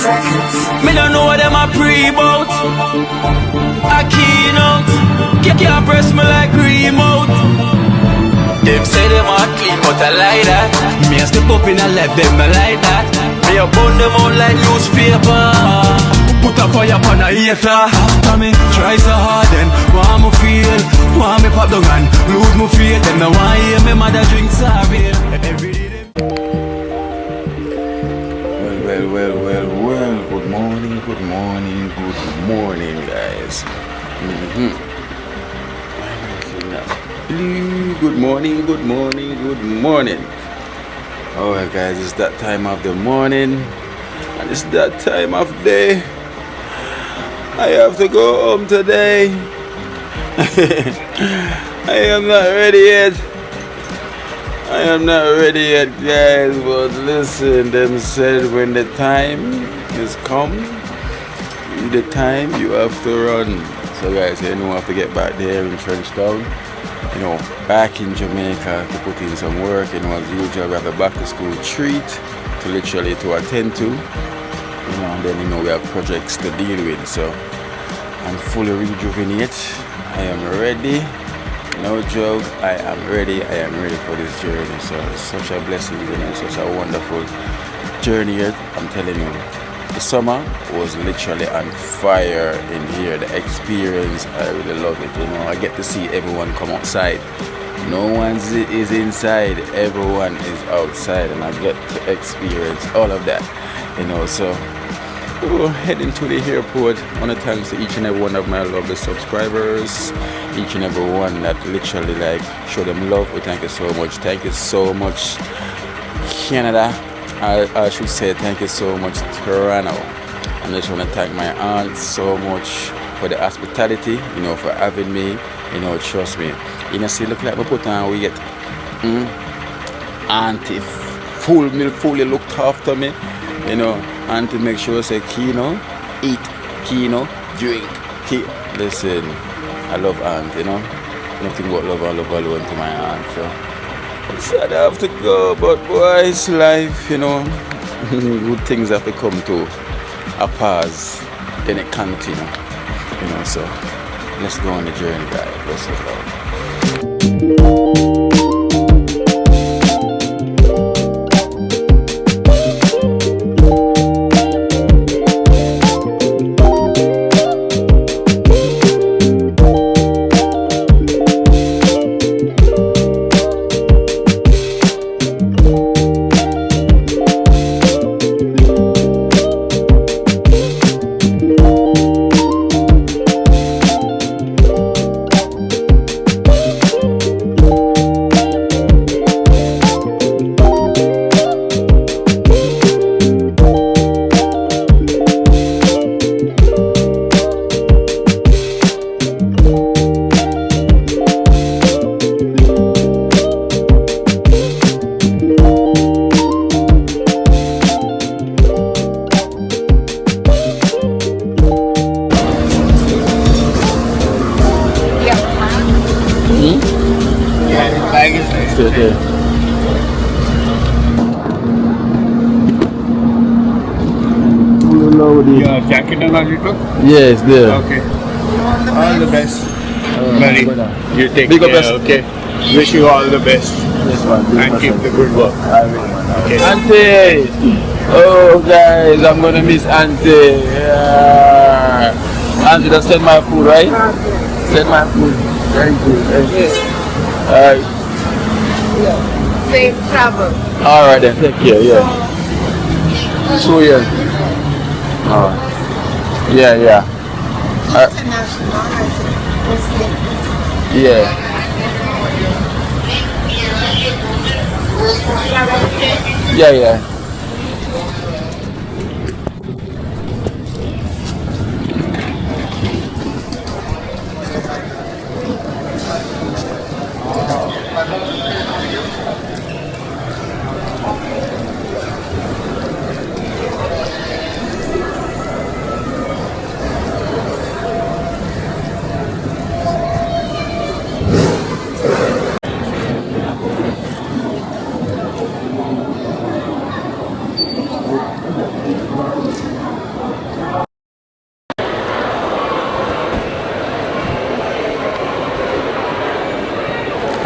Me don't know what them a pre-bout. Akeynote, can't press me like remote. Them say them a clean, but I like that. Me a step up in a left, them I like that. Me a burn them out like newspaper. Put a fire upon a hater. After me try so hard, then want me feel, want me pop down and lose my faith. Them no want hear me mother drink sorry. Every day them. Well. Good morning, guys. Good morning. Alright, guys, it's that time of the morning, and it's that time of day. I have to go home today. I am not ready yet, guys. But listen, them said when the time is come, the time you have to run. So, guys, you know, I have to get back there in Trenchtown. You know, back in Jamaica to put in some work. You know, as usual, we have a back to school treat to attend to. You know, and then, you know, we have projects to deal with. So I'm fully rejuvenated. I am ready. No joke, I am ready for this journey. So it's such a blessing, you know, such a wonderful journey here. I'm telling you, the summer was literally on fire in here. The experience, I really love it. You know, I get to see everyone come outside. No one is inside, everyone is outside, and I get to experience all of that. You know, so we're heading to the airport. I want to thank to each and every one of my lovely subscribers, each and every one that literally like show them love. We thank you so much. Thank you so much, Canada. I should say thank you so much, Toronto. I just want to thank my aunt so much for the hospitality, you know, for having me. You know, trust me. You know, see, look like we put on, we get auntie fully looked after me. You know, auntie make sure say Kino, eat, Kino, drink, Listen, I love aunt, you know. Nothing but love alone to my aunt, so it's sad I have to go, but boy, it's life, you know. Good things have to come to a pause, then it continue, you know. So let's go on the journey, guys. Let's go. Okay. Your jacket and all you took? Yes, there. Okay. All the best. Mary, you take Big care, best. okay? Wish you all the best. Yes, man. And keep the good work. Okay. Auntie! Oh, guys, I'm gonna miss Auntie. Yeah. Auntie, just send my food, right? Send my food. Thank you. Alright. Safe travel. Alright then, take care, yeah. So, yeah. Yeah. Yeah. Yeah.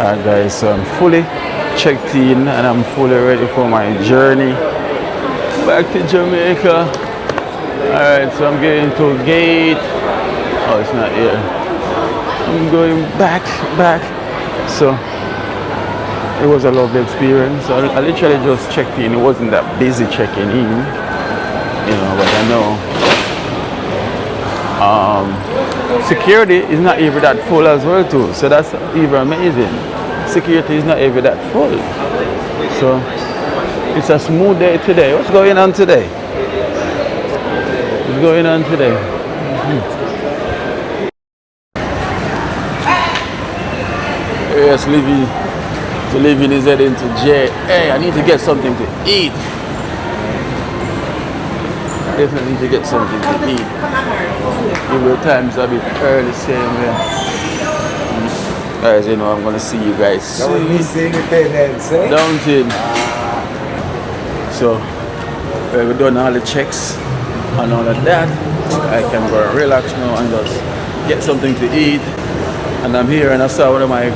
Alright guys, so I'm fully checked in and I'm fully ready for my journey back to Jamaica. Alright, so I'm getting to a gate. Oh, it's not here. I'm going back. So it was a lovely experience. I literally just checked in. It wasn't that busy checking in, you know, but I know security is not even that full as well too. So that's even amazing. Security is not even that full. So it's a smooth day today. What's going on today? What's going on today? Yes, Living is heading to J. Hey, I need to get something to eat. Definitely need to get something to eat. Even times a bit early, same way. Guys, you know I'm gonna see you guys soon. Independence, eh? Don't it? So we've done all the checks and all of that. I can go and relax now and just get something to eat. And I'm here and I saw one of my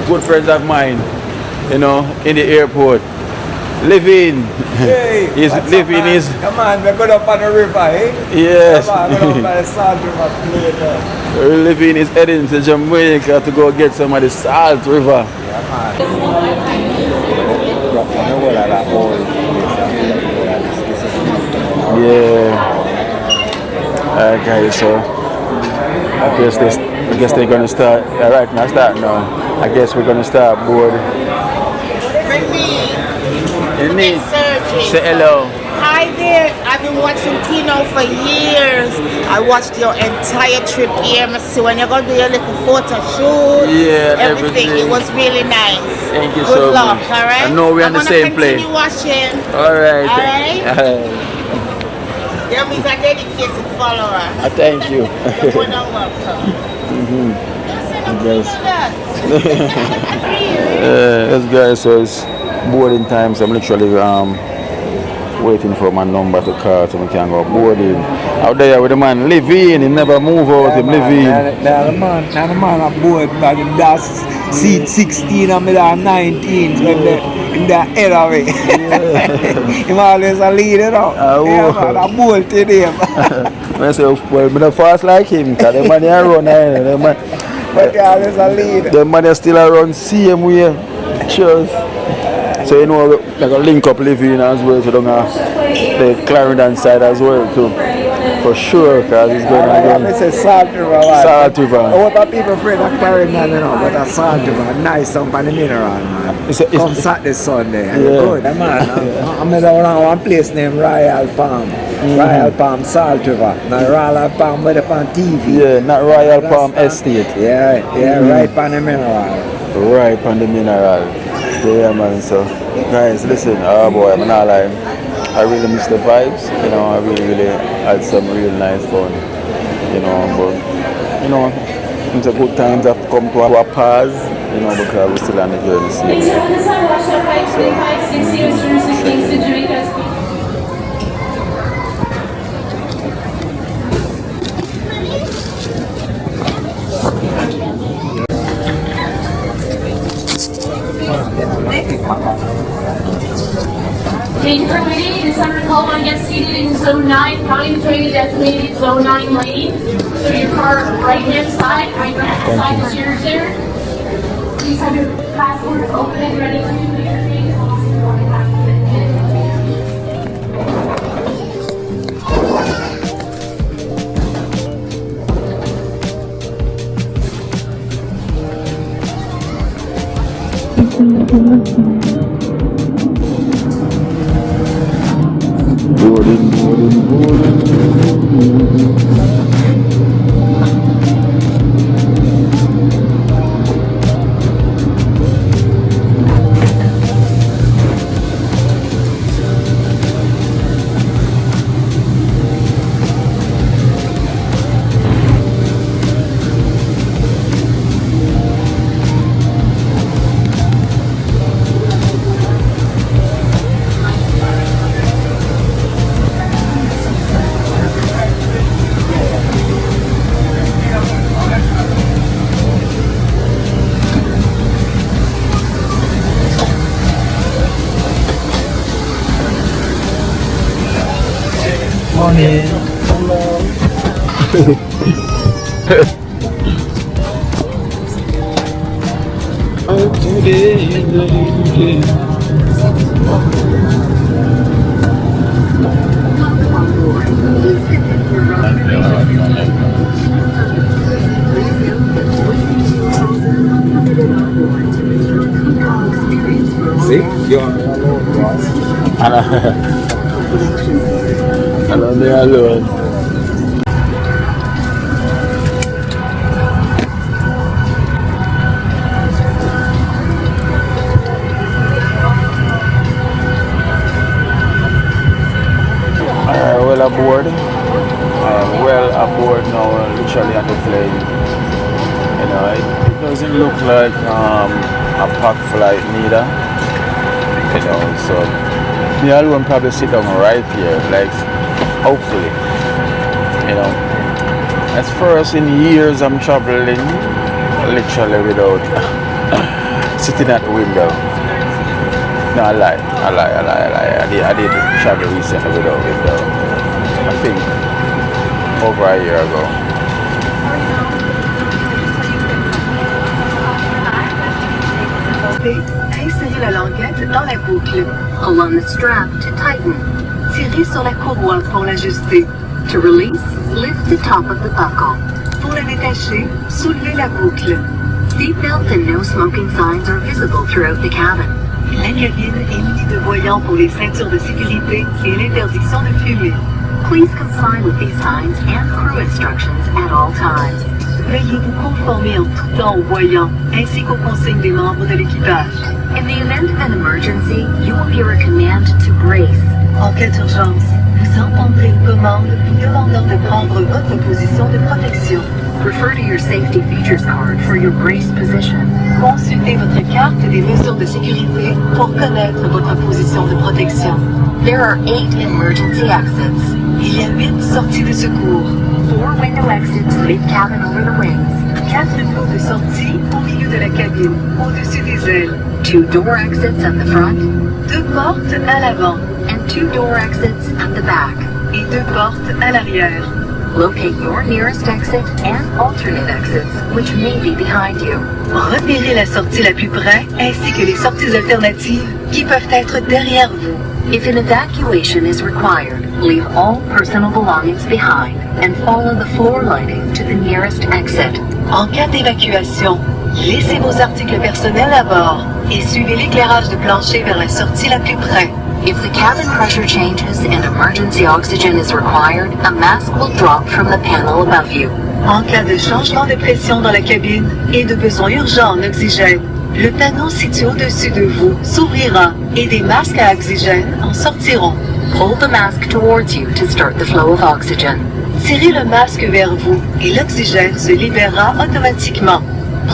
good friends of mine, you know, in the airport. Living. Hey, He's living his. Come on, we're going up on the river, eh? Yes. Come on, we're going up on the Salt River later. Living is heading to Jamaica to go get some of the Salt River. Yeah. Alright guys, so I guess they're gonna start. Alright, now start now. I guess we're gonna start board. Remy, Say hello. hi there. I've been watching Akeynote for years. I watched your entire trip here. I see when you're gonna do your little photo shoot. Yeah, everything. It was really nice. Thank you Good so luck, much. all right? I know we're on the same plane. I'm gonna continue watching. Alright. All right? Remy's a dedicated follower. Thank you. You're more than welcome. Yes. Yes guys, so it's boarding time, so I'm literally waiting for my number to call so we can go boarding. Out there with the man Living, he never move out, him Living. Now the man on board, but that's seat 16 and me that 19, so in the head of it. Him always a leader now. Yeah man, I bolted him. I say, well, I'm not fast like him, because the man here run, But he always a leader. the man still around same way. Cheers. So you know, like a link up Living as well, so don't have the Clarendon side as well too. For sure, because it's going to I say Salt River. Salt River. What are people afraid of Clarendon, you know, but a Salt River, nice up on the mineral, man. Come Saturday, Sunday, and good, man. I'm around one place named Royal Palm. Royal Palm Salt River. Not Royal Palm, but up on TV. Yeah, not Royal Palm Estate. Yeah, right on the mineral. Right on the mineral. Yeah, man. So, guys, listen. Oh boy, I'm not lying. I really miss the vibes. You know, I really had some real nice fun. You know, but you know, it's a good times have come to our pause. You know, because we're still on the journey. Thank you for waiting. This time call want to get seated in zone 9, counting train is designated zone 9 lane. So your car right hand side, right side is yours there. Please have your passports open and ready for you to your train. Boarding. Morning. See? You're alone, boss. I'm there alone. Well aboard. Well aboard now, literally on the plane. You know, it doesn't look like a packed flight neither. You know, so me alone probably sit down right here, like hopefully. You know, as first in years I'm traveling literally without sitting at the window. No, I lie. I did travel recently without window. I think over a year ago. Insérez la languette dans la boucle. Pull on the strap to tighten. Tirez sur la courroie pour l'ajuster. To release, lift the top of the buckle. Pour la détacher, soulevez la boucle. Seatbelt and no smoking signs are visible throughout the cabin. La cabine est munie de voyants pour les ceintures de sécurité et l'interdiction de fumer. Please comply with these signs and crew instructions at all times. Veuillez vous conformer en tout temps aux voyants ainsi qu'aux consignes des membres de l'équipage. In the event of an emergency, you will hear a command to brace. En cas d'urgence, vous entendrez une commande vous demandant de prendre votre position de protection. Refer to your safety features card for your brace position. Consultez votre carte des mesures de sécurité pour connaître votre position de protection. There are 8 emergency exits. Il y a 8 sorties de secours. 4 window exits mid-cabin over the wings. 4 rideaux de sortie au milieu de la cabine, au-dessus des ailes. 2 door exits at the front. 2 portes à l'avant. And 2 door exits at the back. Et 2 portes à l'arrière. Locate your nearest exit and alternate exits, which may be behind you. Repérez la sortie la plus près, ainsi que les sorties alternatives qui peuvent être derrière vous. If an evacuation is required, leave all personal belongings behind and follow the floor lighting to the nearest exit. En cas d'évacuation, laissez vos articles personnels à bord et suivez l'éclairage de plancher vers la sortie la plus près. If the cabin pressure changes and emergency oxygen is required, a mask will drop from the panel above you. En cas de changement de pression dans la cabine et de besoin urgent en oxygène, le panneau situé au-dessus de vous s'ouvrira et des masques à oxygène en sortiront. Pull the mask towards you to start the flow of oxygen. Tirez le masque vers vous et l'oxygène se libérera automatiquement.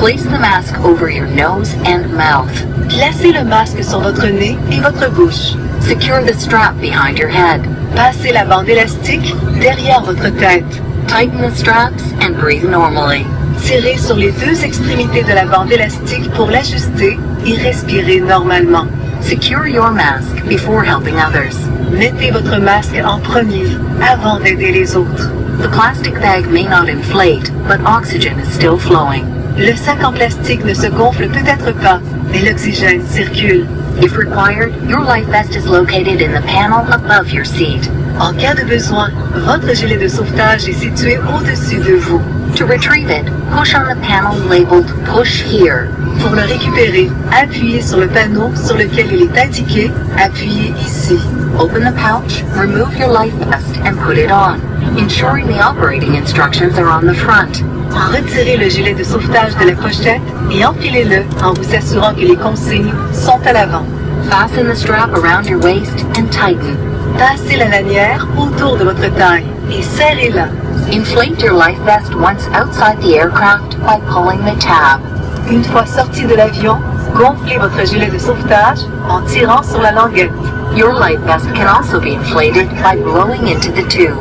Place the mask over your nose and mouth. Placez le masque sur votre nez et votre bouche. Secure the strap behind your head. Passez la bande élastique derrière votre tête. Tighten the straps and breathe normally. Tirez sur les 2 extrémités de la bande élastique pour l'ajuster et respirer normalement. Secure your mask before helping others. Mettez votre masque en premier avant d'aider les autres. The plastic bag may not inflate, but oxygen is still flowing. Le sac en plastique ne se gonfle peut-être pas, mais l'oxygène circule. If required, your life vest is located in the panel above your seat. En cas de besoin, votre gilet de sauvetage est situé au-dessus de vous. To retrieve it, push on the panel labeled Push Here. Pour le récupérer, appuyez sur le panneau sur lequel il est indiqué Appuyez ici. Open the pouch, remove your life vest and put it on, ensuring the operating instructions are on the front. Retirez le gilet de sauvetage de la pochette et enfilez-le en vous assurant que les consignes sont à l'avant. Fasten the strap around your waist and tighten. Passez la lanière autour de votre taille et serrez-la. Inflate your life vest once outside the aircraft by pulling the tab. Une fois sorti de l'avion, gonflez votre gilet de sauvetage en tirant sur la languette. Your life vest can also be inflated by blowing into the tube.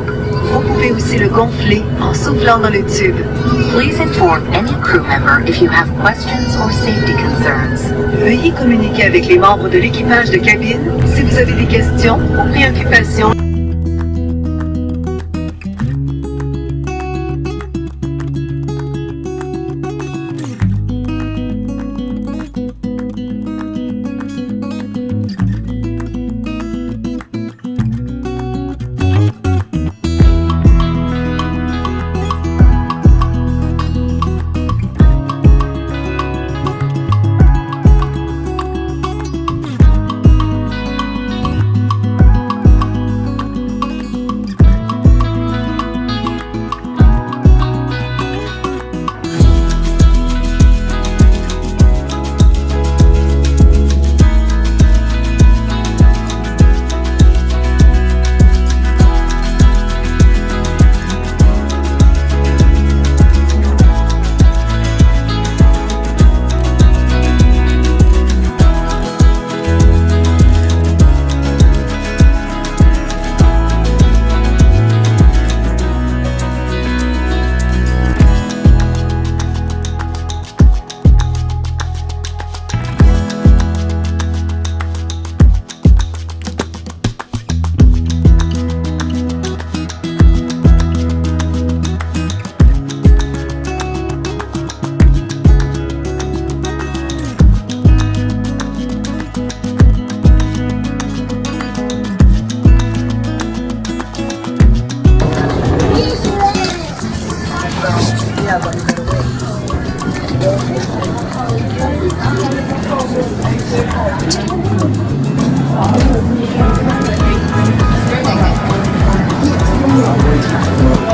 Vous pouvez aussi le gonfler en soufflant dans le tube. Please inform any crew member if you have questions or safety concerns. Veuillez communiquer avec les membres de l'équipage de cabine si vous avez des questions ou préoccupations.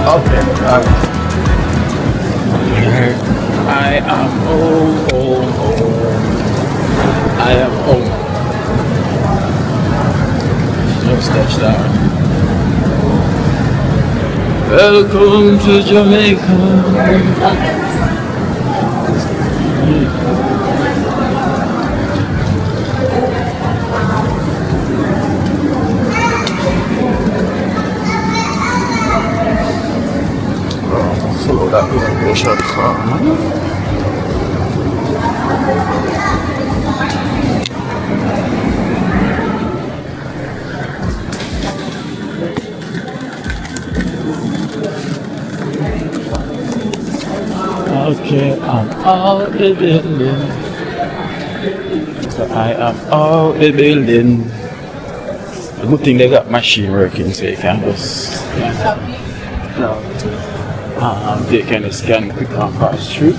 Okay. I am home. I am home. Just touch down. Welcome to Jamaica. Follow that location from. Okay, I'm out the building. So I am out the building. The good thing they got machine working, so you can just they can scan quick and fast through.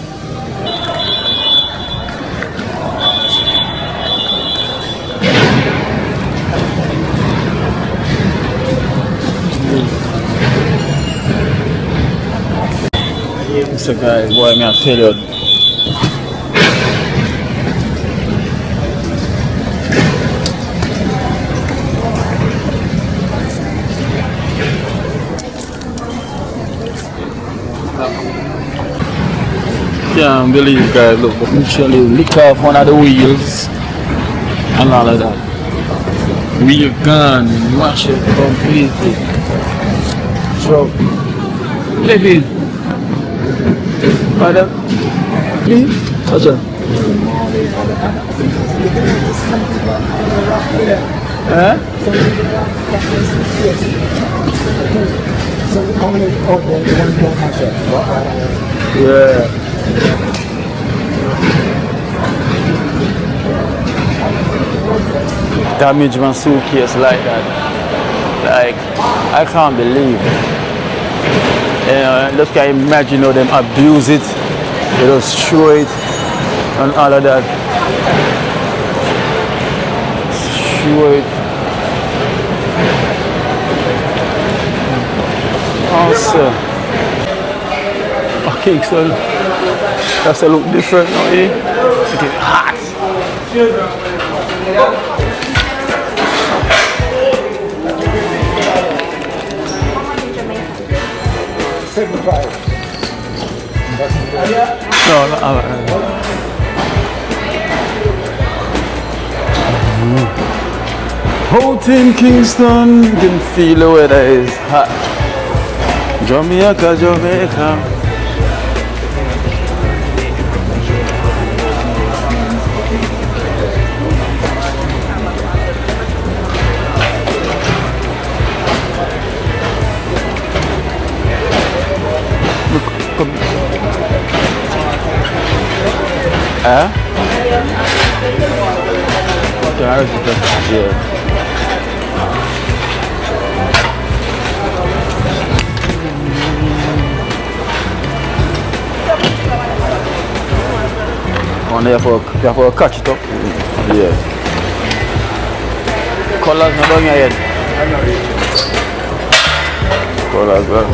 So guys, boy, me I tell you. Can't believe, guys, look, but literally lick off one of the wheels and all of that. Wheel gone, wash it completely. So, maybe. Madam, please. What's up? Huh? Yeah. Damage my suitcase like that. Like, I can't believe. Just can imagine how them abuse it, they just throw it and all of that. Throw it. Also, okay, so that's a look different now, eh? It is hot. 75. No, out in Kingston, you can feel the weather is hot. Jamaica, Jamaica. Huh? Yeah. On there for catch it up. Yeah. Colors not on your head. Colors, well.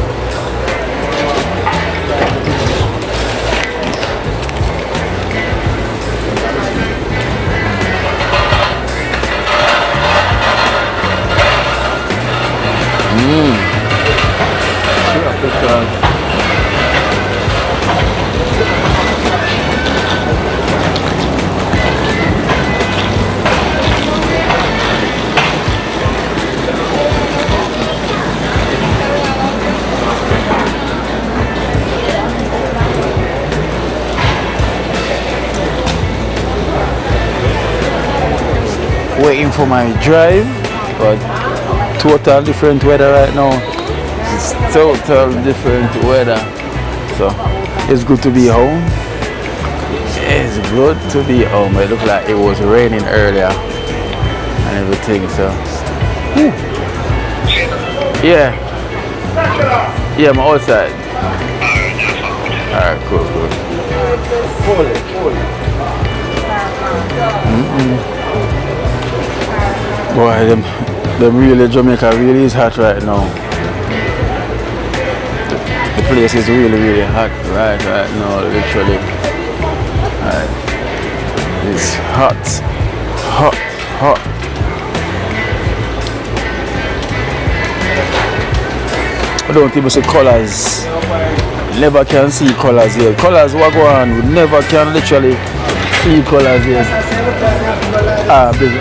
Waiting for my drive, but total different weather right now. It's total different weather, so it's good to be home. It's good to be home. It looked like it was raining earlier and everything, so yeah, I'm outside. Alright, cool. Boy, them really Jamaica really is hot right now. The place is really hot right now, literally. It's hot. I don't even see colors. Never can see colors here. Colors what go on, we never can literally see colors here. Big.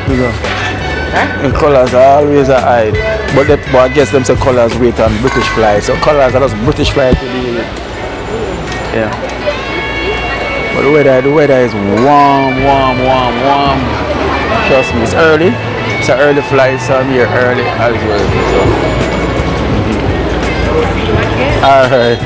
And colors are always a hide. But I guess them say colors wait on British flight. So colors are just British flight to the yeah. But the weather is warm. Trust me, it's early. It's an early flight, so I'm here early as well. So. Alright.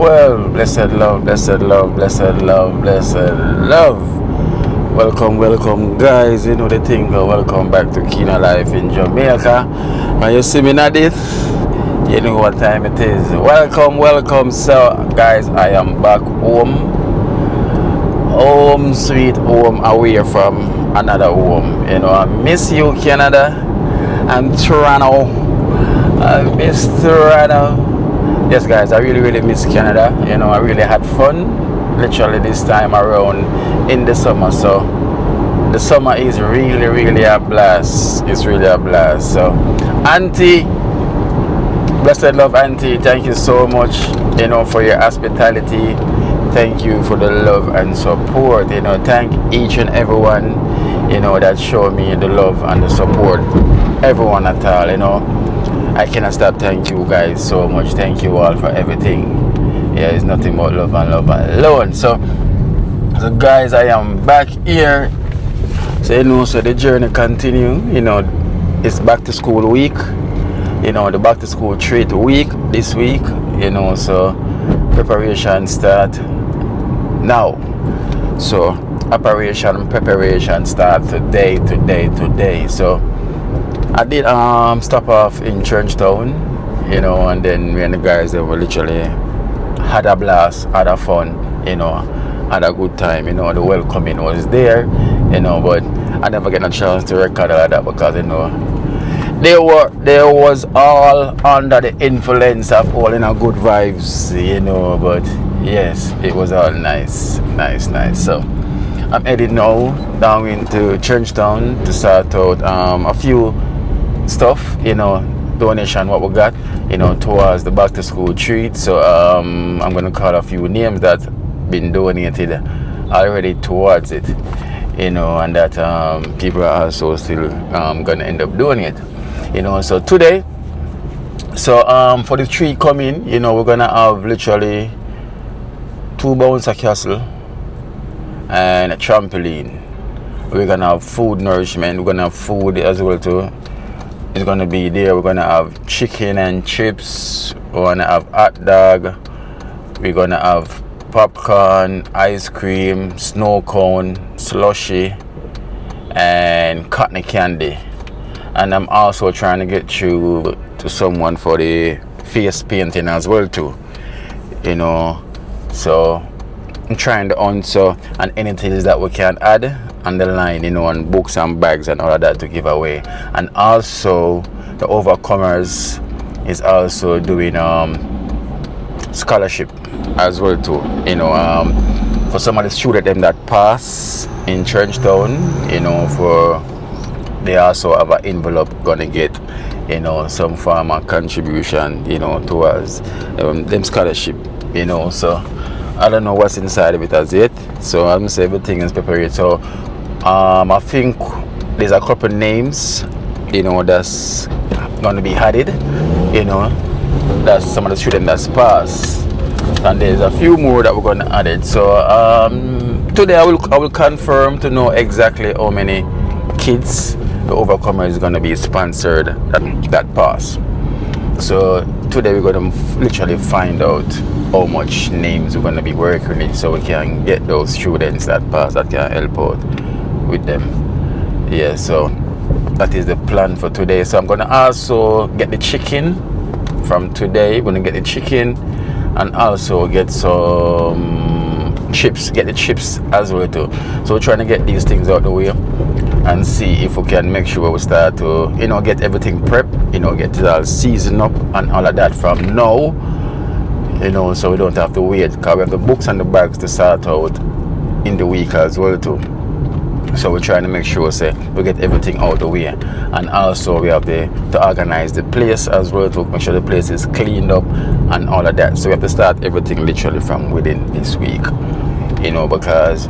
Well. Blessed love. Welcome, guys. You know the thing. Welcome back to Kina Life in Jamaica. When you see me at this, you know what time it is. Welcome. So, guys, I am back home, sweet home, away from another home. You know, I miss you, Canada, and Toronto. I miss Toronto. Yes, guys, I really miss Canada. You know, I really had fun literally this time around in the summer. So the summer is really a blast. It's really a blast. So Auntie, blessed love Auntie, thank you so much, you know, for your hospitality. Thank you for the love and support. You know, thank each and everyone, you know, that show me the love and the support. Everyone at all, you know. I cannot stop. Thank you guys so much. Thank you all for everything. Yeah, it's nothing but love and love alone. So guys, I am back here. So you know, so the journey continue. You know, it's back to school week. You know, the back to school treat week this week. You know, so preparation start now. So preparation start today. So I did stop off in Trenchtown, you know, and then me and the guys, they were literally had a blast, had a fun, you know, had a good time. You know, the welcoming was there, you know, but I never get a chance to record all of that because, you know, they was all under the influence of all in a good vibes, you know. But yes, it was all nice. So I'm heading now down into Trenchtown to sort out a few stuff, you know, donation what we got, you know, towards the back to school treat. So I'm gonna call a few names that been donated already towards it, you know, and that people are also still gonna end up doing it, you know. So today, so for the treat coming, you know, we're gonna have literally 2 bouncer castle and a trampoline. We're gonna have food nourishment. We're gonna have food as well too. It's gonna be there. We're gonna have chicken and chips. We're gonna have hot dog. We're gonna have popcorn, ice cream, snow cone, slushy, and cotton candy. And I'm also trying to get you to someone for the face painting as well too. You know, so I'm trying to answer and anything that we can add on the line, you know, and books and bags and all of that to give away. And also the Overcomers is also doing scholarship as well too, you know, for some of the students them that pass in Trenchtown, you know, for they also have an envelope gonna get, you know, some form of contribution, you know, towards them scholarship, you know. So I don't know what's inside of it as yet, so I'm gonna say everything is prepared. So I think there's a couple names, you know, that's gonna be added, you know, that's some of the students that's passed, and there's a few more that we're gonna add it. So today I will confirm to know exactly how many kids the Overcomer is gonna be sponsored that pass. So today we're gonna literally find out how much names we're gonna be working with, so we can get those students that pass that can help out with them. Yeah, so that is the plan for today. So I'm gonna also get the chicken from today. We're gonna get the chicken and also get some chips, get the chips as well too. So we're trying to get these things out the way and see if we can make sure we start to, you know, get everything prepped, you know, get it all seasoned up and all of that from now, you know, so we don't have to wait, because we have the books and the bags to sort out in the week as well too. So we're trying to make sure, say, we get everything out the way, and also we have to organize the place as well to make sure the place is cleaned up and all of that. So we have to start everything literally from within this week, you know, because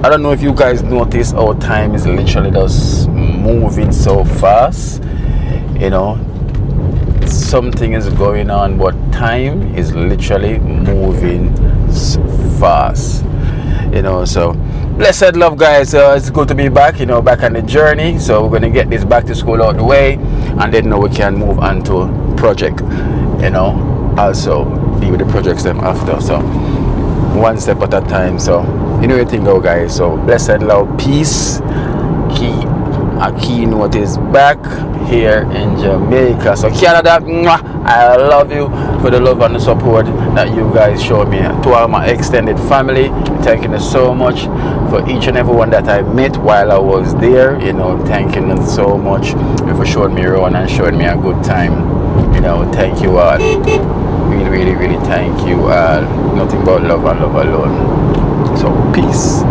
I don't know if you guys notice our time is literally just moving so fast, you know. Something is going on, but time is literally moving fast, you know. So blessed love, guys. It's good to be back, you know, back on the journey. So we're gonna get this back to school out the way, and then now we can move on to project, you know, also be with the projects them after. So one step at a time. So you know your thing go, guys. So blessed love, peace. Akeynote is back here in Jamaica. So Canada, mwah, I love you for the love and the support that you guys show me. To all my extended family, thanking you so much for each and every one that I met while I was there. You know, thanking you so much for showing me around and showing me a good time. You know, thank you all. Really, really, really thank you all. Nothing but love and love alone. So peace.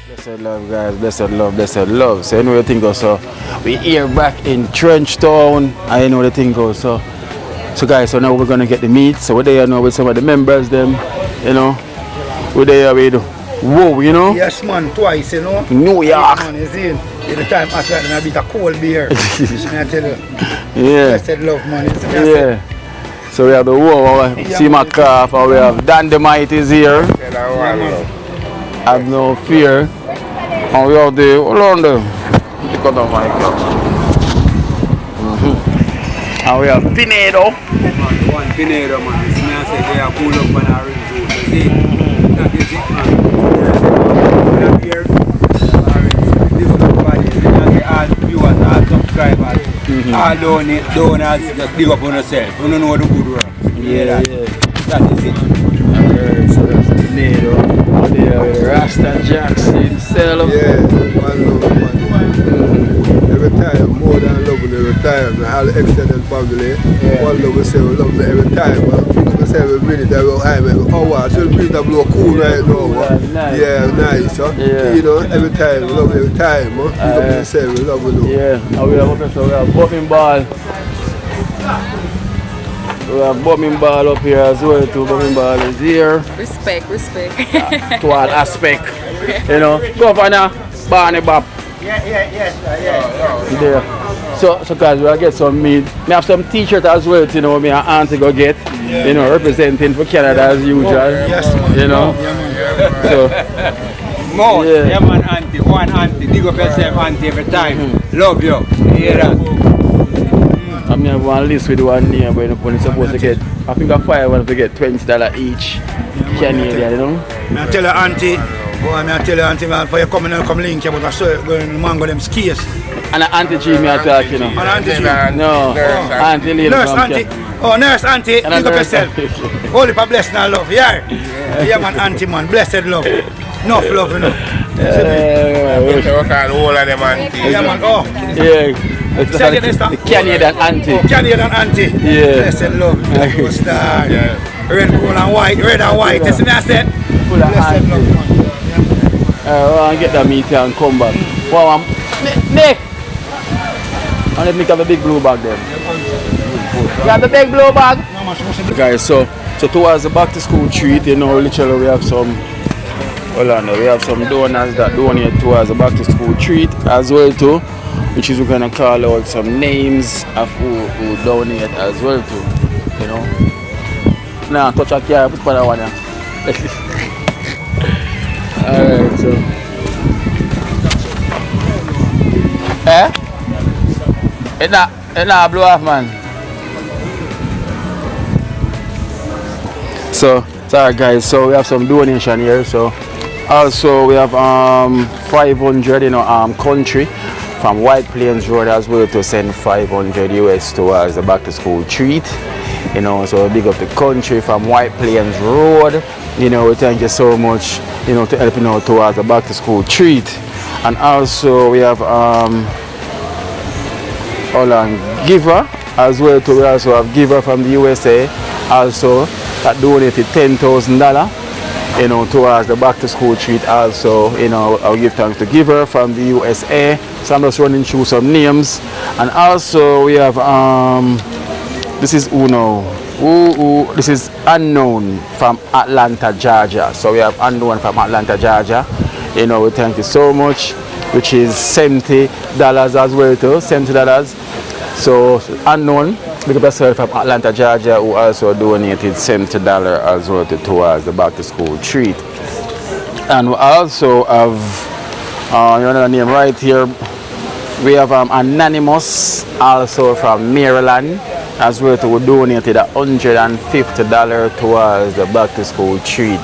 Blessed love, guys. Blessed love, blessed love. So you know the thing goes. So we here back in Trenchtown. I know the thing goes. So guys, so now we're gonna get the meat. So we're there now with some of the members them, you know. We're there with whoa, you know. Yes, man, twice, you know. New York. Man, you see, every time after that, I beat a cold beer. I tell you. Yeah. Blessed love, man. Yeah. So we have the whoa, see my calf, and we have Dynamite is here. Have no fear. And we have the, hold on there. Cut off my cup. And we have Pinedo. One Pinedo, man. It's me I say they are cool up on our ring. See? That is it, man. We are here. This is the body. We are the all viewers, all subscribers. All donors, just dig up on yourself. You don't know the good work. Yeah. That is it. So that's Pinedo. There with Rasta Jackson himself. Yeah, one love, man. Every time, more than loving every time. All the extended family, one love, we say we love them every time. We say every minute, every time, every hour. So the breeze that blow cool right now. Yeah, nice. Huh? Yeah. You know, every time, we love every time. Huh? We say we love you. Yeah, and we have buffing ball. We have Bumming Ball up here as well too. Bumming Ball is here. Respect. To all aspect. You know. Governor Barney Bop. Yes. There. So guys, we'll get some meat. We have some t-shirt as well, you know, me and Auntie go get. You know, representing for Canada as usual. Yes, man. You know. So More, yeah man, auntie, one auntie, dig up yourself auntie every time. Love you. You hear that? I mean, I have one list with one name, but you're supposed to get, I think I 5 want to get $20 each Canadian, you know. I tell her auntie, man, for you coming and come link here, but I saw you going to mango them skis. And Auntie G me attack, you know. And Auntie G? No, Auntie Lady Nurse from auntie. Oh, nurse auntie, dig up yourself. Holy for blessing and love, yeah. Yeah man, auntie man, blessed love. Enough love, you know. All of them aunties. Yeah man, oh. Yeah. It's the Canadian auntie. Oh, Canadian auntie. Yeah. Blessed love. Star. Red, gold and white. Red and white. This is me I said. Full of Blessed love. I'll get that meat here and come back. Wow, Nick! And let me have a big blue bag then. You have the big blue bag? Guys, so towards the back to school treat, you know, literally we have some, hold on, we have some donors that donate towards the back to school treat as well too, which is we're gonna call out some names of who donate as well too, you know. Now touch a car, put that one here. Alright, so it not blow off, man. So sorry guys, so we have some donation here. So also we have 500, you know, country from White Plains Road as well to send 500 US towards the back to school treat. You know, so big up the country from White Plains Road. You know, thank you so much, you know, to help, you know, towards the back to school treat. And also we have giver as well too. We also have giver from the USA also that donated $10,000, you know, towards the back to school treat. Also, you know, I'll give thanks to giver from the USA. So I'm just running through some names. And also we have this is Uno. This is Unknown from Atlanta, Georgia. So we have Unknown from Atlanta, Georgia. You know, we thank you so much, which is $70 as well too, $70. So Unknown, look at yourself from Atlanta, Georgia, who also donated $70 as well towards the back to school treat. And we also have another name right here. We have Anonymous, also from Maryland, as well who donated $150 towards the back to school treat.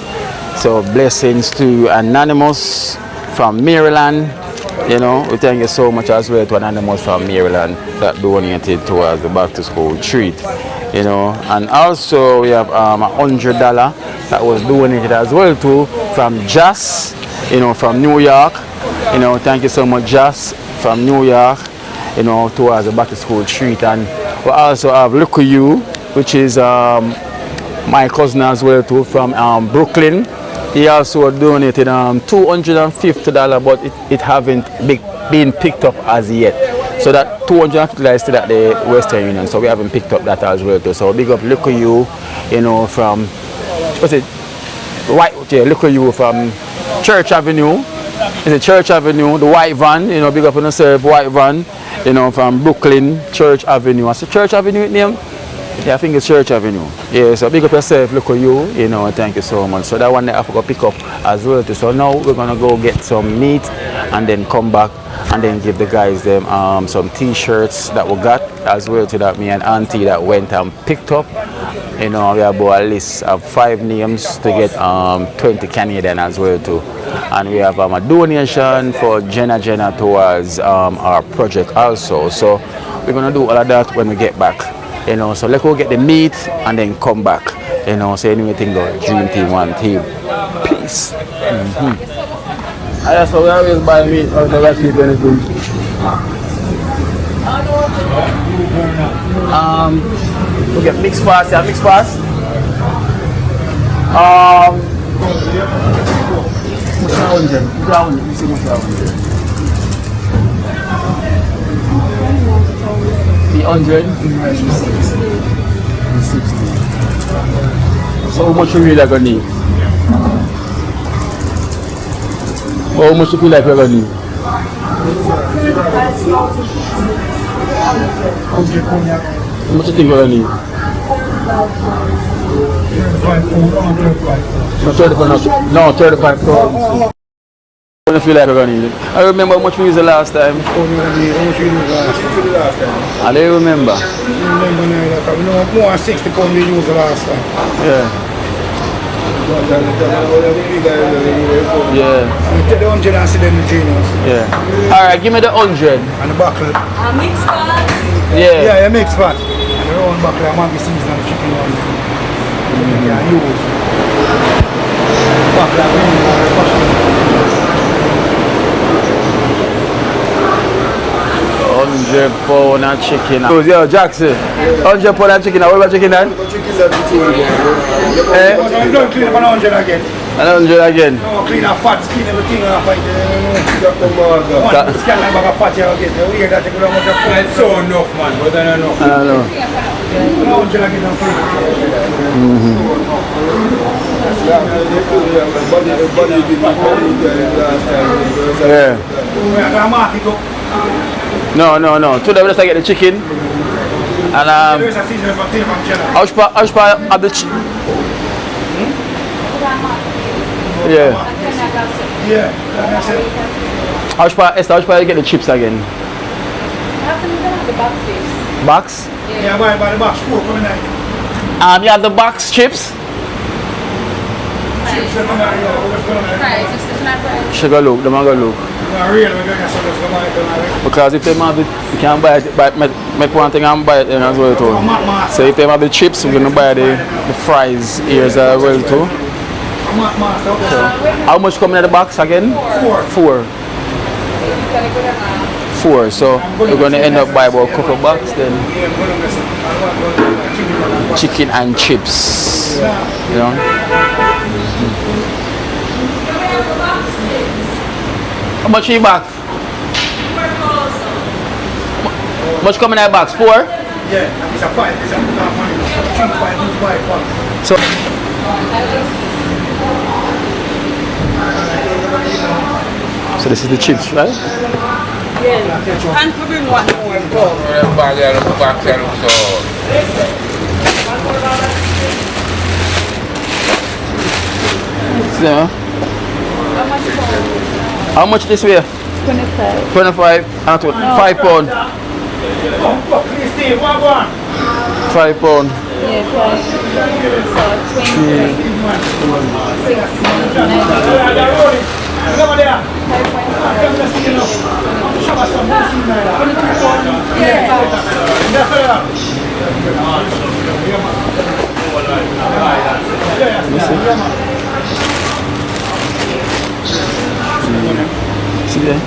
So blessings to Anonymous from Maryland. You know, we thank you so much as well to Anonymous from Maryland that donated towards the back to school treat. You know, and also we have $100 that was donated as well too from Jazz, you know, from New York. You know, thank you so much, Jazz from New York, you know, towards the back to school treat. And we also have Look at You, which is my cousin as well too from Brooklyn. He also donated $250, but it haven't been picked up as yet. So that $250 is still at the Western Union, so we haven't picked up that as well too. So big up Look at You, you know, from what's it? Look at You from Church Avenue. It's a Church Avenue, the white van, you know, big up on yourself, white van, you know, from Brooklyn, Church Avenue. What's the Church Avenue name? Yeah, I think it's Church Avenue. Yeah, so big up yourself, Look at You, you know, thank you so much. So that one I forgot to pick up as well too. So now we're gonna go get some meat and then come back and then give the guys them some t-shirts that we got as well to that me and Auntie that went and picked up. You know, we have a list of 5 names to get 20 Canadian as well too. And we have a donation for Jenna towards our project also. So we're gonna do all of that when we get back. You know, so let's go get the meat and then come back. You know, so anything go dream team, one team. Peace. I so we always buy meat or the rest of anything. We get mixed pass, yeah, mixed pass. Brown, you see what's 100? 60. So how much you really gonna need? How much you feel like you're gonna need? How much you think we're gonna need? 35. No, 35 pounds. I don't feel like we're gonna need it. I remember how much we used the last time. I don't remember. I remember now, we know more than 60 pounds we used the last time. Yeah. Yeah. You take the 100 and see them the genius. Yeah. Alright, give me the 100. And the buckle. Mixed bag. Yeah. Yeah, a mixed pot. And the round buckle, I want to see season chicken one. Yeah, use. Buckle, I bring 100 pound of chicken. Yo, Jackson. 100 pound of chicken. What about chicken then? Eh? Don't clean up an 100 again. 100 again. No, clean up fat, clean everything off. One scan and bag of fat here again. You hear that? You don't want to put it. So enough, man, but I don't know. I don't know. 100 again and clean. Yeah. I'm mark it up. No. Today we just get the chicken. And There's a season for tape and cheddar. how much of the Yeah. Yeah, that's it. How much you get the chips again? Box? Yeah, buy the box 4 coming out. You have the box chips? Chips are coming out, yeah, what's going on? Sugar look, the mango look. No, really, we're going to get some of it. Because if they have it, you can buy it, but make one thing and buy it then as well too. So if they have the chips, we're gonna buy the fries here as well too. So, how much coming in the box again? 4. 4. So we're gonna end up by about a couple bucks then. Chicken and chips. You know? How much in the box? How much coming in the box? 4? Yeah, it's a 5. It's a money. 3, 5, 5. So this is the chips, right? Yeah. Can't we bring one more? So, how much this way? 25. 25 and 5 pound. 5 pound. Yeah, plus. So See there?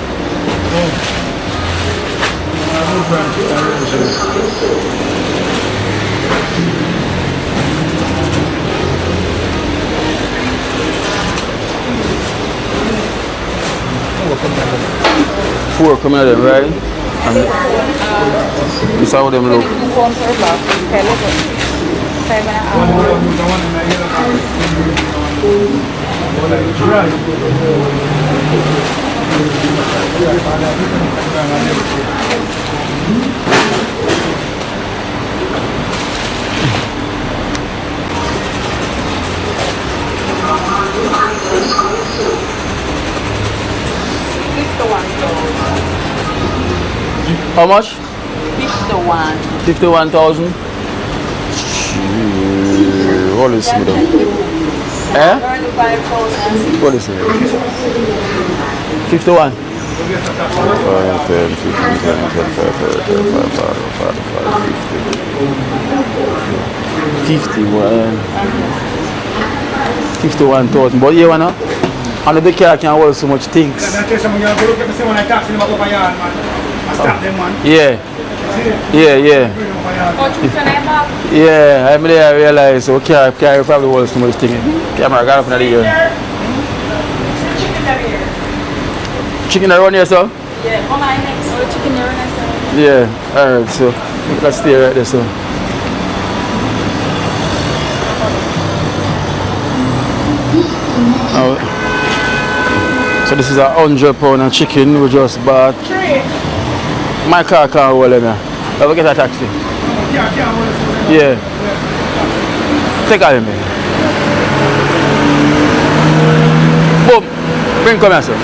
Four coming out of them, right? And this is how them look. How much? 51. 51,000. What is it? Eh? What is it? 51. 5, 10, 15, 51,000. But you wanna? And the car can hold so much things. Yeah. Yeah, I mean, I realize, okay, I probably hold so much things. Camera got up in the ear. Chicken around here, sir? Yeah, chicken around here. Yeah, alright, so Let's stay right there, so. Oh. So this is a £100 of chicken we just bought. My car can't hold him here. Let me get a taxi. Yeah. Take out him here. Boom. Bring come here, sir.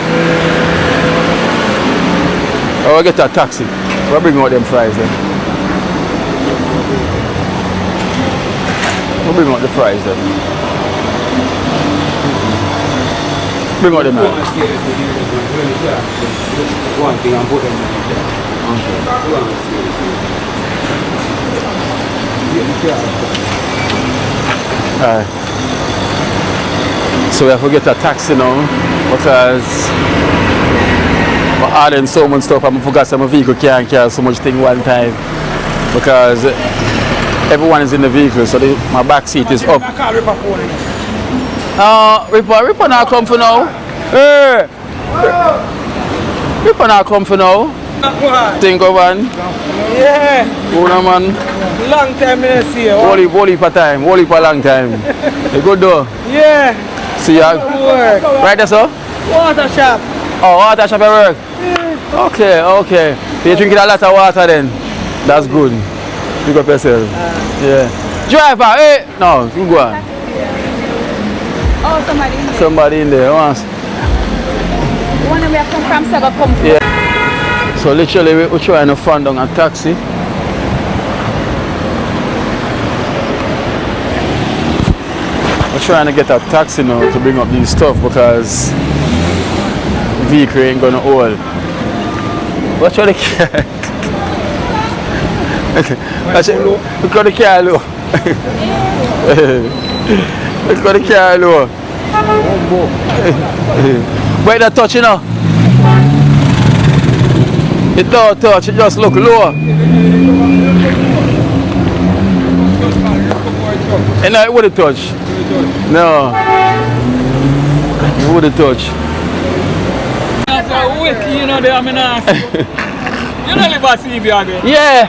I will get a taxi. We'll bring out them fries then. We'll bring out the fries then. Bring out them now. One thing and put them Alright. So we have to get a taxi now because we're ordering so much stuff and I forgot some vehicle can't carry so much thing one time because everyone is in the vehicle, so my back seat is up. Ripper not come for now. Hey! Ripper not come for now. Think of one. Yeah. Una man. Long time in the sea. Wally for time. Wally for long time. You good though? Yeah. See ya. Work. Right there, sir? Water shop. Oh, water shop at work? Yeah. Okay. You're drinking a lot of water then? That's good. Pick up yourself. Yeah. Driver, hey! No, you go on. Oh, somebody in there. Somebody in there. The one that we have come from, so go come from. Yeah. So literally we're trying to find down a taxi. We're trying to get a taxi now to bring up these stuff because the vehicle ain't gonna hold. Watch out the car. Look at the car low. Look at the car low. Wait that touch, you know. It don't touch, it just look low. And now it wouldn't touch. No. It wouldn't touch. That's a wiki, you know, I mean, you don't live at CB again? Yeah.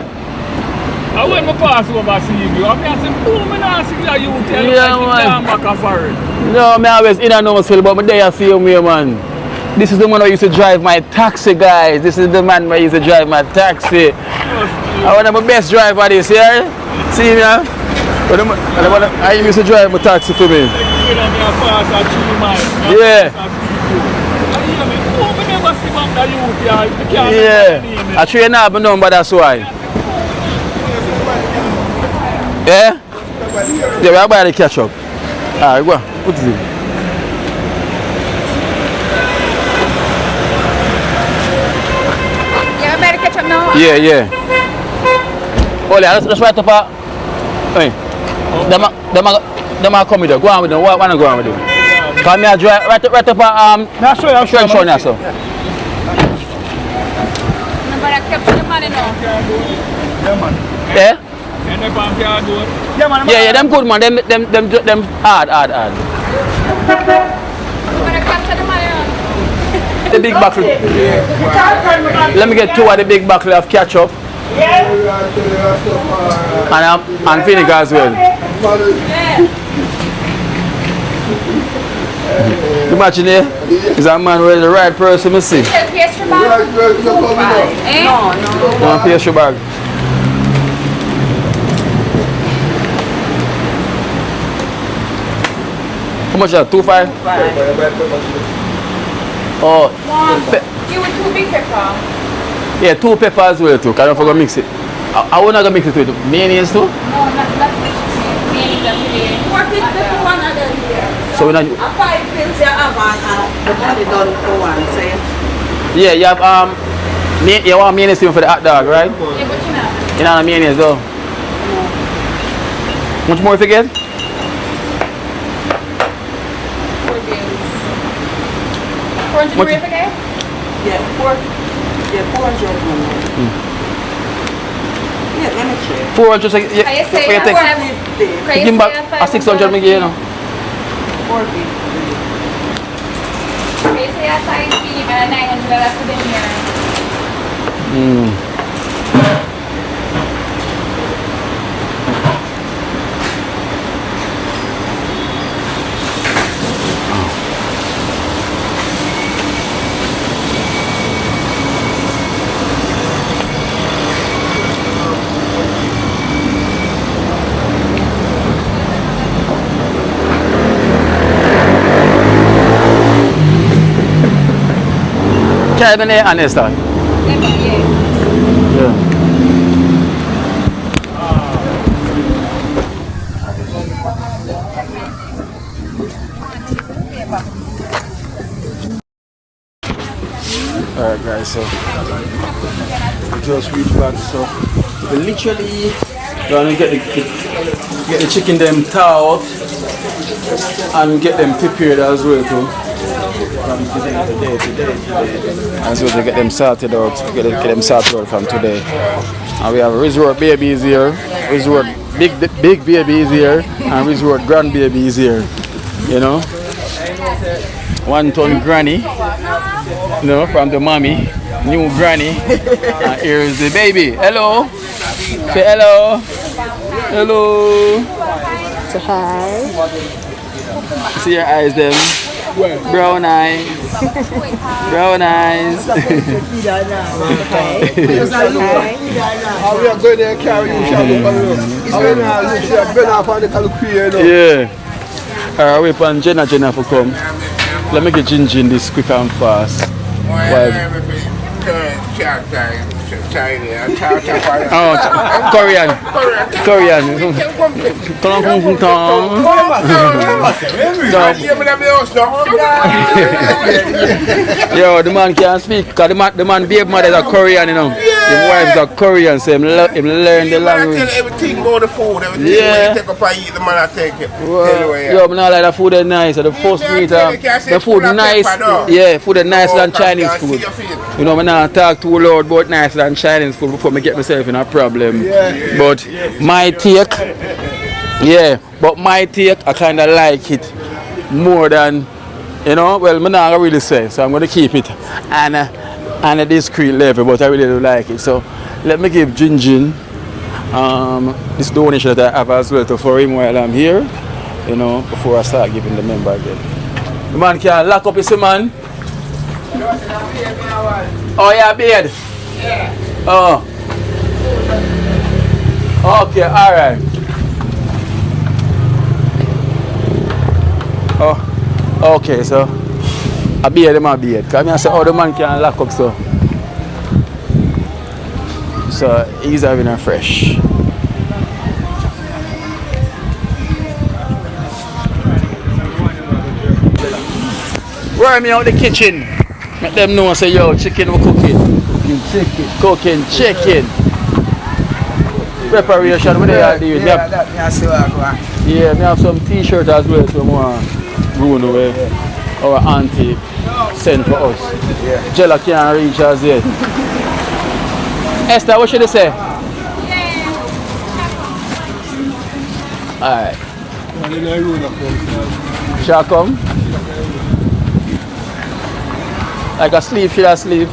I went to pass over CB. I said, boom, I see that you tell me Yeah, I'm back for it. No, I always in and know myself, but day I see him here, man. This is the man who used to drive my taxi, guys. This is the man who used to drive my taxi. I want my best driver this year. See me now? I used to drive my taxi for me. Yeah. Yeah. I train now, but number, that's why. Yeah? Yeah, we're about to catch up. Alright, go on. What is it? Yeah, we better catch up now. Yeah. Ole, let's write up a... Hey. Them are coming there. Go on with them. What wanna go on with them? Come here, write up a... I'll show you. Show now, so. Nobody capture the money now. Yeah? Yeah, man. Yeah, them good, man. Them hard. Nobody capture the money now. The big buckle. Let me get 2 of the big buckle of ketchup. And vinegar as well. Imagine here, is a man with the right person to see. Pastry bag? No. No, pastry bag. How much is that? 2.5? Oh. You with 2 big pepper? Yeah, 2 pepper as well too. Can't forget mix it. I wanna go mix it with mayonnaise too. No, not mayonnaise and mayonnaise. 4 big pepper, 1 other here. So we not. 5 pills you have and the money done for one, so Yeah, you have you want mayonnaise for the hot dog, right? Yeah, but you know. You know the mayonnaise though. Much more if you get? 4 bills. 400 What? if again? yeah, 400. Yeah, let me check. 400. Can you say What you take? Can Give back a 600 me you know. 450. Can you say a size B and a 900 left in here? Carry the honest that. Yeah. Alright guys, so we just reached back, so we literally gonna get the chicken them towed and get them prepared as well too. From today. As well to get them sorted out, get them sorted out from today. And we have resort babies here, resort big babies here, and resort grandbabies here. You know? 1 ton granny. You know, from the mommy, new granny. And here is the baby. Hello. Say hello. Hello. Say hi. See your eyes them. Brown eyes. Brown eyes. We are going there and carry you. Yeah. Alright, wait for Jenna for come. Let me get ginger in this quick and fast. Oh, Korean. Yo, the man can't speak because the man baby mother is a Korean, you know. His wife is a Korean, so him learn the language. Everything about the food, everything yeah. You take up and eat, the man I take it. Yo, but not like the food is nice. The first meat, the food nice. Yeah, food is nicer than Chinese food. You know, I not talk too loud about nicer than Chinese food before I get myself in a problem. Yeah. But my take, I kind of like it more than, you know, well, I'm not really say, so I'm going to keep it on a discreet level, but I really do like it. So let me give Jinjin this donation that I have as well for him while I'm here, you know, before I start giving the member again. The man can lock up his man. Oh yeah, beard. Yeah. Oh. Okay, alright. Oh, okay, so I beard my beard. Because I say, oh, the man can lock up, so he's having a fresh. Worm me out the kitchen. Let them know, say, yo, chicken we're cooking. Cooking chicken. Preparation, what they are doing? Yeah, me have some t-shirt as well, so more ruin away. Our auntie sent for us. Yeah. Jella can't reach us yet. Esther, what should I say? Alright. Shall I come? Like a sleeve, should I sleeve?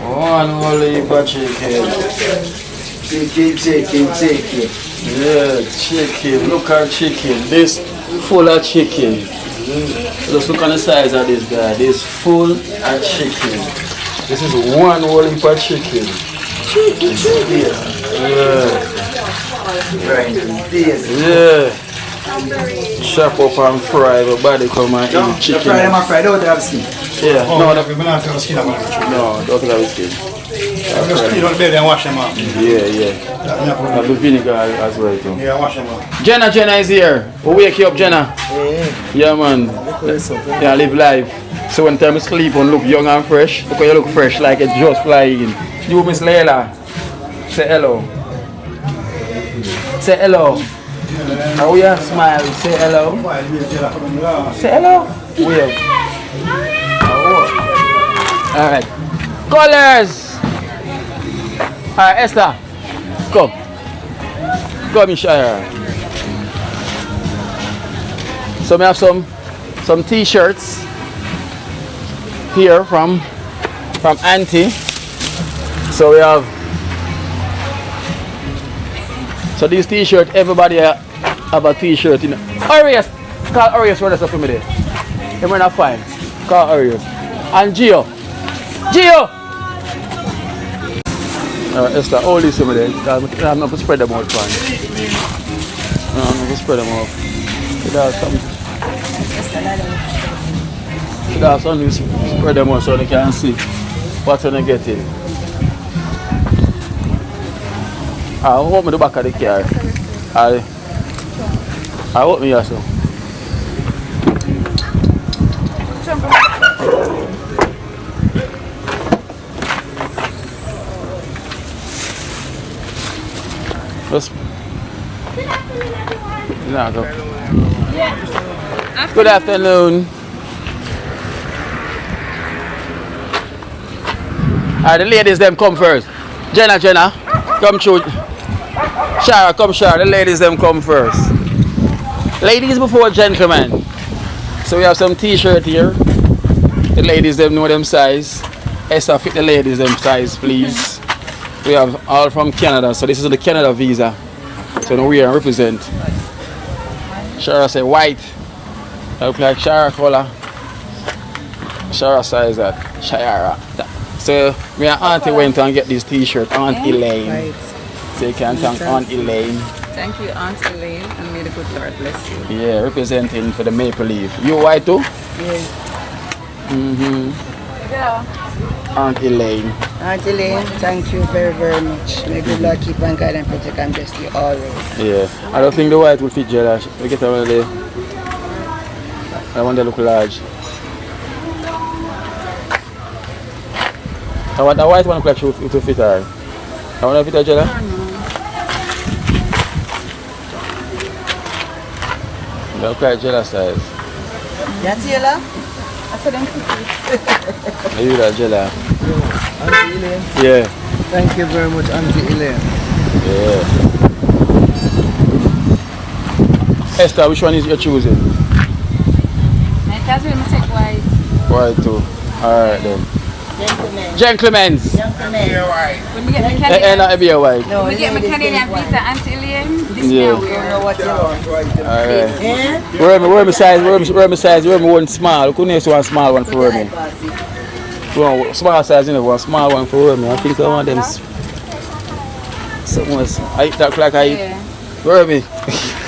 One whole heap of chicken. Chicken. Yeah, chicken. Look at chicken. This full of chicken. Just look on the size of this guy. This full of chicken. This is one whole heap of chicken. Yeah. Chop up and fry, but body come and eat chicken. Fry them and fry, don't have skin. Yeah, no, don't have skin. No, don't have skin. You don't belly and wash them up. Yeah. Have the vinegar as well too. Yeah, wash them up. Jenna is here. We'll wake you up, Jenna. Yeah, man. Yeah, live life. So when time you sleep and look young and fresh, because you look fresh like it's just flying. You, Miss Layla, say hello. Say hello. How you smile? Say hello. Say hello. Wave. Alright. Colors. Alright, Esther. Come. Come, Shire. So we have some t-shirts here from Auntie. So we have. So these t-shirts, everybody have a t-shirt in. Arias, Call Arius for the stuff for me there. They were not fine. Call Arius. And Gio. Gio! Esther, all this for me there. I'm not going to spread them out, fine. I'm not going to spread them out. There's something to spread them out so they can see what they're getting. I hope me the back of the car. I hope me also. Just go. Good afternoon. Alright, the ladies them come first. Jenna, come through. Shara, come Shara. The ladies them come first. Ladies before gentlemen. So we have some t-shirt here. The ladies them know them size. Esther, fit the ladies them size, please. We have all from Canada. So this is the Canada visa. So now we are represent. Shara say white. I look like Shara color. Shara size that. Shara. So me and Auntie went and get this t-shirt. Aunt Elaine. Right. So you can thank Aunt Elaine. Thank you, Aunt Elaine, and may the good Lord bless you. Yeah, representing for the Maple Leaf. You white too? Yeah. Aunt Elaine. Aunt Elaine, thank you very, very much. May good Lord keep and guide and protect and bless you always. Yeah. I don't think the white will fit Jella. We get one of the. I want to look large. I want the white one like it will fit her. I want to fit her Jella. Look like Jella size. That's Jella? I said them Are you that Jella? Auntie Elaine? Yeah. Thank you very much, Auntie Elaine. Yeah. Esther, which one is you choosing? I can't really take white. White too. Alright then. Gentlemen's. When we get my Not be a white. When we get my Canadian visa, Aunt Ilian, this Yeah. now we're what you want. Alright. Where my size? Where my size? Where my one small? Couldn't use one small one for me. One small size, you know, one small one for me. I think I want them. Something else. I eat that like I eat. Where me?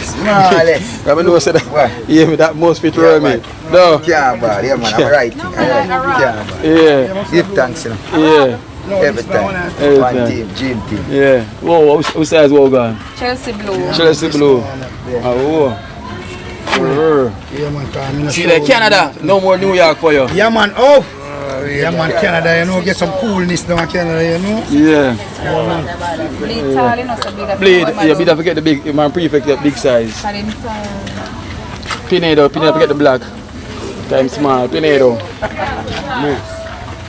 Smallest. I know say that. Yeah, me that most fit for me. No. Yeah, man. Yeah, man. I'm right. Yeah. Give thanks, you know. Yeah. Every time. One team, gym team. Yeah. Whoa, who size what gone? Chelsea Blue. Chelsea Blue. Oh. Yeah, man, come See like Canada, no more New York for you. Yeah, man, oh! Yeah, man, Canada, you know, get some coolness down in Canada, you know? Yeah. Bleed tall, you know, so big. Bleed, yeah, better forget the big, man, prefect the big size. Pinedo, forget the black. Time small, Pinedo.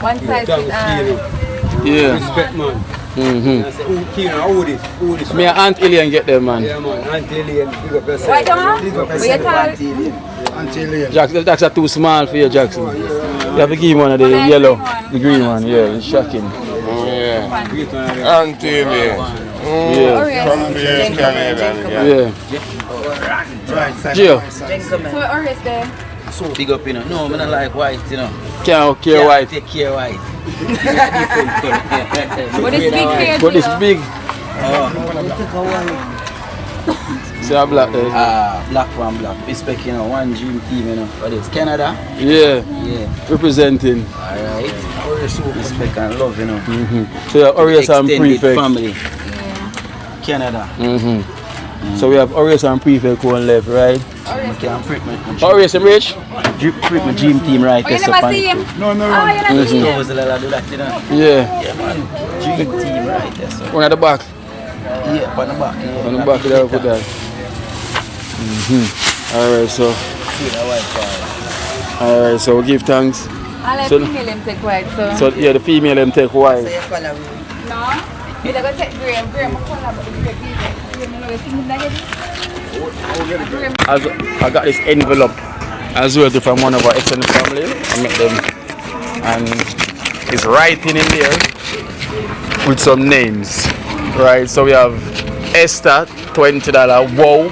One size with Yeah. Respect, man. Me and Aunt Ilian get them, man. Yeah, man. Aunt Ilian, big up yourself. Why don't Big up we get yourself. Jackson, that's too small for you, Jackson. You have to give him one of the yellow, the green one, yeah, it's shocking. Yeah. Aunt Ilian. Yeah. From the Canada. Yeah. Gio. So or is there? So big up, you know. No, I don't like white, you know. Can't care white. Take care white. But it's big here, But it's big. See how black there? Black one black. Respect, you know, one dream team, you know. But it's Canada. Yeah. Yeah. Representing. Alright. Respect and love, you know. So you have Orius and Prefect. Family. Canada. So we have Orius and Prefect going left, right? Orius and Rich? Prep my dream team right. Oh, you never see him? No, no. Oh, you never see him? Yeah. Yeah, man. Dream team right there, so. One at the back? Yeah, on the back. Yeah. On the back, there, put that. Alright, so we give thanks. I'll let So- female them take white, so. So yeah, the female them take white. No? You're going to take green. Green, I'm calling about the green. You know, you think that I got this envelope as well from one of our extended family. I met them and it's writing in there with some names. Right, so we have Esther, $20, Wow,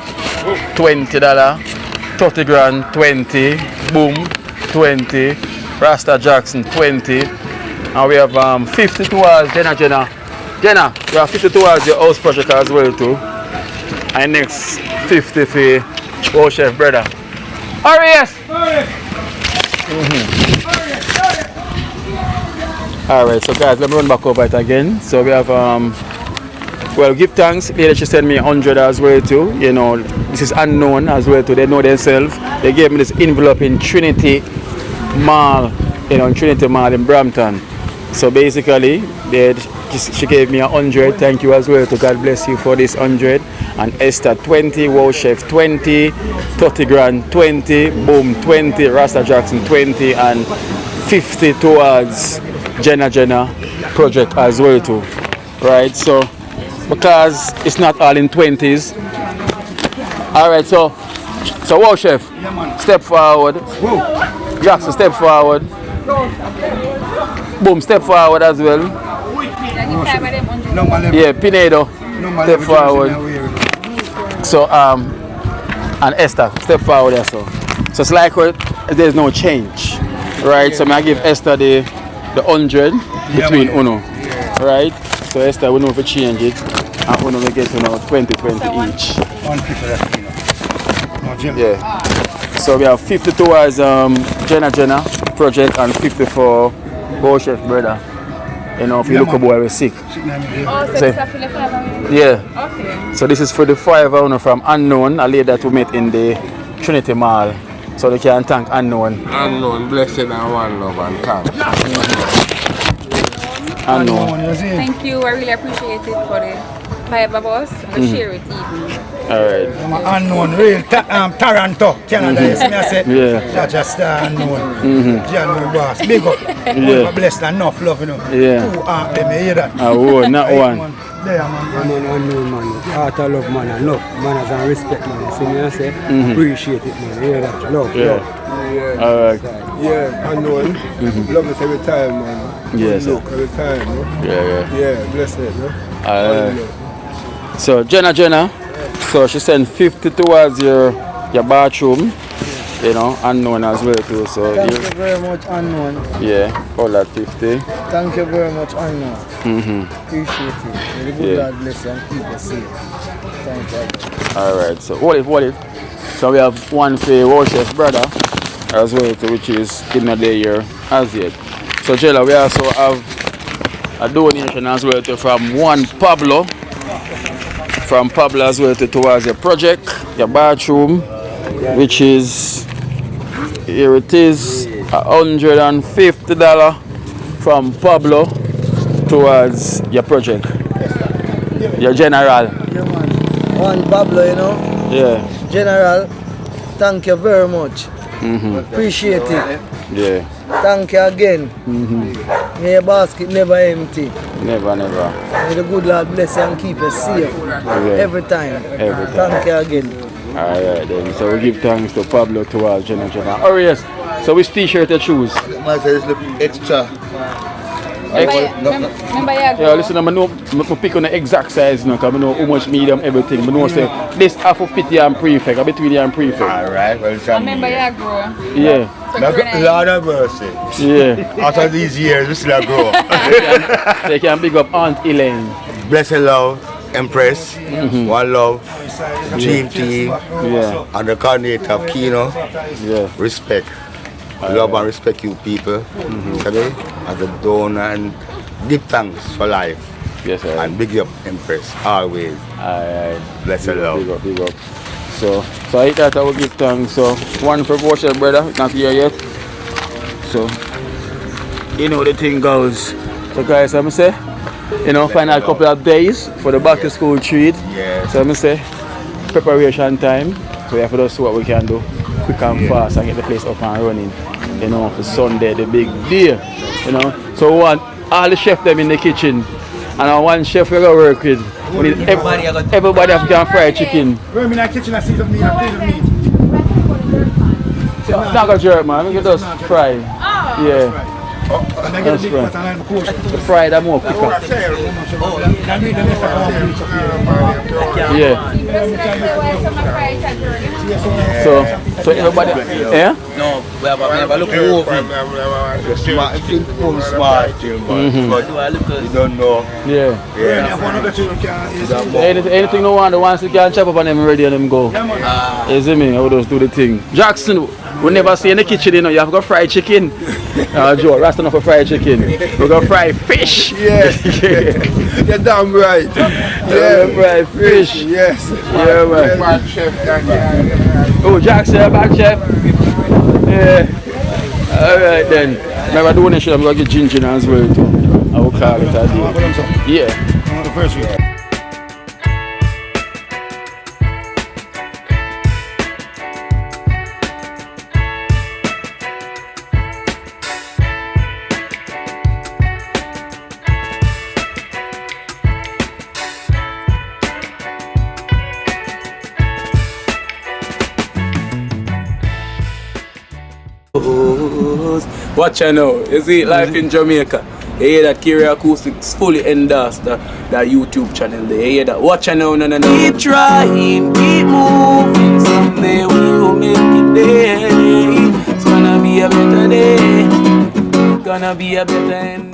$20, 30 grand 20, Boom 20, Rasta Jackson 20, and we have 50 towards Jenna, we have 50 towards your house project as well too, and next 50 for Old Chef brother. Arias! Alright, so guys, let me run back over it again. So we have well, give thanks. Lady, she sent me 100 as well too. You know, this is unknown as well too. They know themselves. They gave me this envelope in Trinity Mall, you know, in Trinity Mall in Brampton. So basically, she gave me 100. Thank you as well to God bless you for this 100. And Esther 20, Wow Chef 20, 30 grand 20, Boom 20, Rasta Jackson 20, and 50 towards Jenna project as well too. Right, so because it's not all in 20s. Alright, so Wow Chef, step forward. Jackson, step forward. Boom, step forward as well. Yeah, Pinedo, step forward. So and Esther, step forward there. So it's like there's no change, right? So I give Esther the 100 between Uno, right? So Esther, we know if we change it, and Uno we get 20 each. Yeah. So we have 50 towards Jenna project and 50 for Old Chef brother. You know, if you look a boy, we're sick. Oh, so this is for the 5 Yeah. Okay. So this is for the 5 from Unknown, a lady that we met in the Trinity Mall. So they can thank Unknown. Unknown, blessed and one love and thanks. Unknown. Thank you, I really appreciate it for the 5 of us. I share it even. Alright. Unknown, real Toronto, Canada, you see me I say? Yeah. That's just unknown. General boss, big up. Yeah. Blessed and enough love, you know. Yeah. Who aren't them, you hear that? Oh, not one. There, man. Unknown, man. Heart of love, man. And love, manners and respect, man. You see me I say? Appreciate it, man. You hear that? Love, love. Alright. Yeah, unknown. Love us every time, man. Yes. Look every time, no? Yeah, blessed, no? So Jenna, so she sent 50 towards your bathroom, you know, Unknown as well too. So Thank you very much, Unknown. Yeah, all that 50. Thank you very much, Unknown. Appreciate it. May the good God bless you and keep you safe. Thank you. Alright, so what if? So we have one for Wow Chef brother as well too, which is in the year as yet. So Jella, we also have a donation as well too from one Pablo. From Pablo as well towards your project, your bathroom, which is, here it is, $150 from Pablo towards your project, your general. Yeah, man. One Pablo, you know. Yeah. General, thank you very much. Appreciate it. Yeah. Thank you again. May your basket never empty. Never. May the good Lord bless you and keep you safe every time. Thank you again. Alright then, so we give thanks to Pablo towards Jenna. Oh yes, so which t-shirt you choose? Mine says extra. Remember Yeah, listen, I know I pick on the exact size now, because I know how much medium everything. I know say this half of pity and prefect, between you and prefect. Alright, well, remember you grow. Yeah. Lord have mercy. Yeah. After these years, we still grow. They can big up Aunt Elaine. Blessed love, Empress, One Love, Dream Team, and the coordinator of Akeynote. Respect. Love and respect you people. Okay? As a donor and give thanks for life. Yes, sir. And big up Empress, always. Blessed love. Big up. So I hate that I will give thanks. So one for Old Chef brother, it's not here yet. So you know the thing goes. So guys, I'm say, you know, final couple of days for the back to school treat. So I'm say preparation time. So we have to do what we can do quick and fast and get the place up and running. You know, for Sunday, the big day. You know. So we want all the chefs them in the kitchen. And one chef we're gonna work with. We need everybody have to fry chicken. We're in the kitchen, I see the meat, I play the meat. Not gonna jerk, man. We can just fry. Yeah. That's right. The fried are more quicker. Yeah. So everybody, yeah? No, we have a look over. Smart, it's smart, but you don't know. Yeah. Anything no one, the ones that can chop up on them ready and them go. You see me? I would just do the thing. Jackson, we never see in the kitchen, you know, you have to go fry chicken. Joe, rest enough for fried chicken. We go fry fish. Yeah. You're damn right. Yeah, fry fish. Yes. Yeah, man. Back chef. Oh, Jackson, back chef. Yeah. Alright then. Remember the donation, I'm going to get ginger as well too. I will call it a day. Yeah. The first week. Watch I know. You see life in Jamaica. You hear that Kiri Acoustics fully endorsed that YouTube channel there. You hear that? Watch I know, no. Keep trying, keep moving. Someday we will make it there. It's gonna be a better day. Gonna be a better end.